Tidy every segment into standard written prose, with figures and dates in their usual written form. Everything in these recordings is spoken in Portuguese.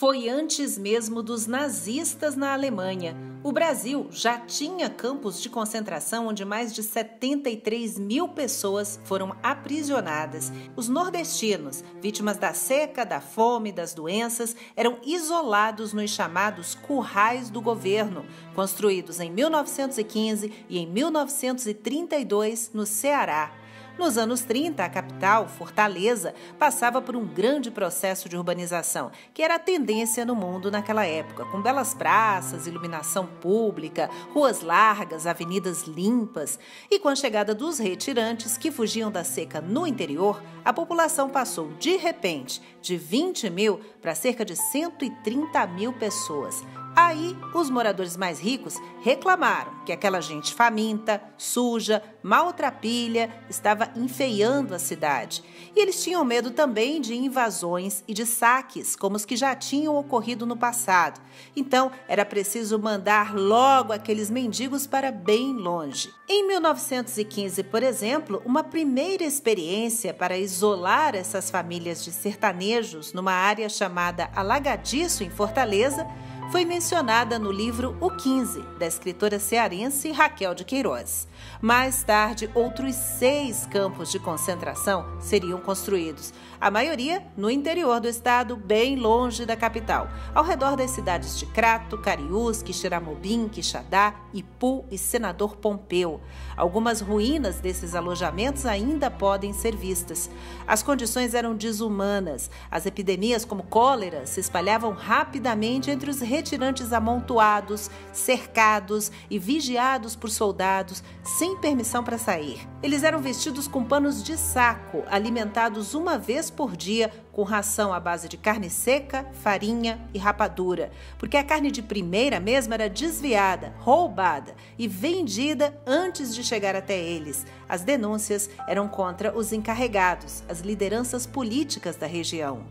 Foi antes mesmo dos nazistas na Alemanha. O Brasil já tinha campos de concentração onde mais de 73 mil pessoas foram aprisionadas. Os nordestinos, vítimas da seca, da fome e das doenças, eram isolados nos chamados currais do governo, construídos em 1915 e em 1932 no Ceará. Nos anos 30, a capital, Fortaleza, passava por um grande processo de urbanização, que era a tendência no mundo naquela época, com belas praças, iluminação pública, ruas largas, avenidas limpas. E com a chegada dos retirantes que fugiam da seca no interior, a população passou, de repente, de 20 mil para cerca de 130 mil pessoas. Aí, os moradores mais ricos reclamaram que aquela gente faminta, suja, maltrapilha, estava enfeiando a cidade. E eles tinham medo também de invasões e de saques, como os que já tinham ocorrido no passado. Então, era preciso mandar logo aqueles mendigos para bem longe. Em 1915, por exemplo, uma primeira experiência para isolar essas famílias de sertanejos numa área chamada Alagadiço, em Fortaleza, foi mencionada no livro O 15, da escritora cearense Raquel de Queiroz. Mais tarde, outros 6 campos de concentração seriam construídos, a maioria no interior do estado, bem longe da capital, ao redor das cidades de Crato, Cariús, Quixeramobim, Quixadá, Ipu e Senador Pompeu. Algumas ruínas desses alojamentos ainda podem ser vistas. As condições eram desumanas. As epidemias como cólera se espalhavam rapidamente entre os retirantes amontoados, cercados e vigiados por soldados, sem permissão para sair. Eles eram vestidos com panos de saco, alimentados uma vez por dia com ração à base de carne seca, farinha e rapadura, porque a carne de primeira mesmo era desviada, roubada e vendida antes de chegar até eles. As denúncias eram contra os encarregados, as lideranças políticas da região.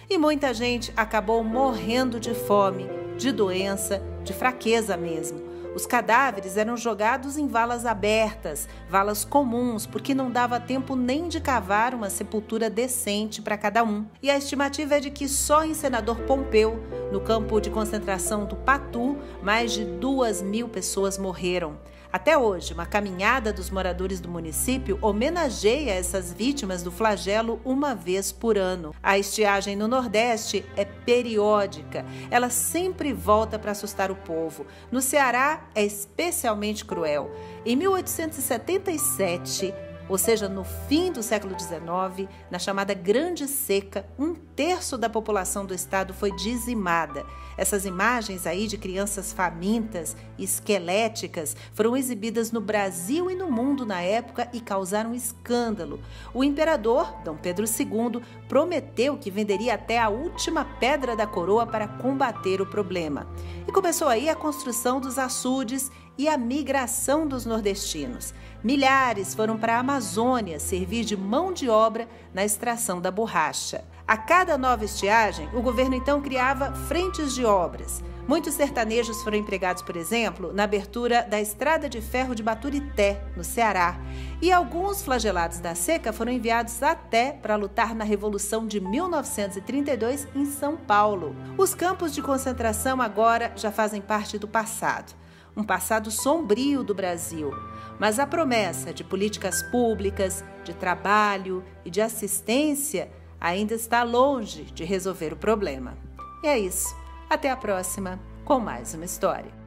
E muita gente acabou morrendo de fome, de doença, de fraqueza mesmo. Os cadáveres eram jogados em valas abertas, valas comuns, porque não dava tempo nem de cavar uma sepultura decente para cada um. E a estimativa é de que só em Senador Pompeu, no campo de concentração do Patu, mais de 2.000 pessoas morreram. Até hoje, uma caminhada dos moradores do município homenageia essas vítimas do flagelo uma vez por ano. A estiagem no Nordeste é periódica. Ela sempre volta para assustar o povo. No Ceará, é especialmente cruel. Em 1877, ou seja, no fim do século XIX, na chamada Grande Seca, 1/3 da população do estado foi dizimada. Essas imagens aí de crianças famintas e esqueléticas foram exibidas no Brasil e no mundo na época e causaram escândalo. O imperador, Dom Pedro II, prometeu que venderia até a última pedra da coroa para combater o problema. E começou aí a construção dos açudes e a migração dos nordestinos. Milhares foram para a Amazônia servir de mão de obra na extração da borracha. A cada nova estiagem, o governo então criava frentes de obras. Muitos sertanejos foram empregados, por exemplo, na abertura da estrada de ferro de Baturité, no Ceará. E alguns flagelados da seca foram enviados até para lutar na Revolução de 1932 em São Paulo. Os campos de concentração agora já fazem parte do passado. Um passado sombrio do Brasil, mas a promessa de políticas públicas, de trabalho e de assistência ainda está longe de resolver o problema. E é isso. Até a próxima com mais uma história.